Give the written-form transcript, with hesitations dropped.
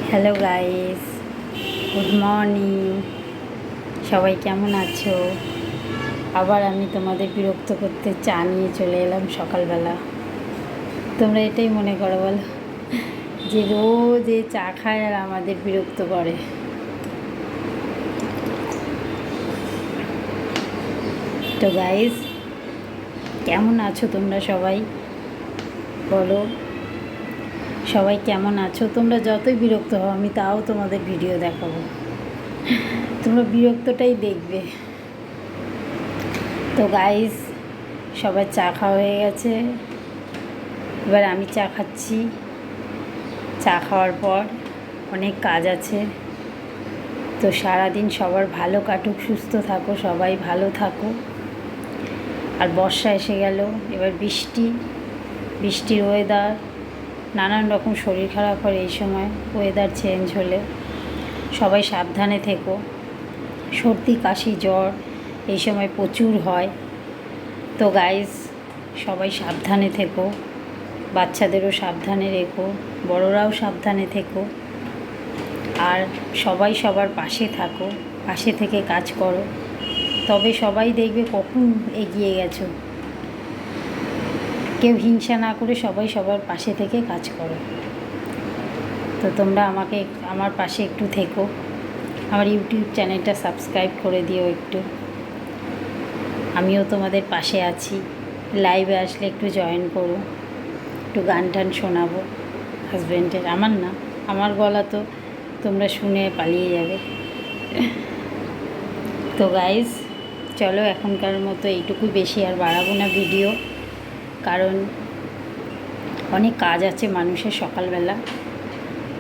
Hello guys, good morning. সবাই কেমন আছো? আবার আমি তোমাদের বিরক্ত করতে চা নিয়ে চলে এলাম সকালবেলা। তোমরা এটাই মনে করো বলো, যে রোজ এ চা খায় আর আমাদের বিরক্ত করে। তো গাইস, কেমন আছো তোমরা সবাই? বলো সবাই কেমন আছো? তোমরা যতই বিরক্ত হও আমি তাও তোমাদের ভিডিও দেখাবো, তোমরা বিরক্তটাই দেখবে। তো গাইস, সবার চা খাওয়া হয়ে গেছে, এবার আমি চা খাচ্ছি। চা খাওয়ার পর অনেক কাজ আছে। তো সারাদিন সবার ভালো কাটুক, সুস্থ থাকো, সবাই ভালো থাকো। আর বর্ষা এসে গেল, এবার বৃষ্টির ওয়েদার, নানান রকম শরীর খারাপ হয় এই সময় ওয়েদার চেঞ্জ হলে। সবাই সাবধানে থেকো। সর্দি কাশি জ্বর এই সময় প্রচুর হয়। তো গাইস, সবাই সাবধানে থেকো, বাচ্চাদেরও সাবধানে রেখো, বড়রাও সাবধানে থেকো। আর সবাই সবার পাশে থাকো, পাশে থেকে কাজ করো, তবে সবাই দেখবে কখন এগিয়ে গেছো। কেউ হিংসা না করে সবাই সবার পাশে থেকে কাজ করো। তো তোমরা আমার পাশে একটু থেকো, আমার ইউটিউব চ্যানেলটা সাবস্ক্রাইব করে দিও একটু। আমিও তোমাদের পাশে আছি। লাইভে আসলে একটু জয়েন করো, একটু গান টান শোনাবো হাজব্যান্ডের, আমার না, আমার গলা তো তোমরা শুনে পালিয়ে যাবে। তো গাইজ, চলো এখনকার মতো এইটুকুই, বেশি আর বাড়াবো না ভিডিও, কারণ অনেক কাজ আছে মানুষের সকালবেলা।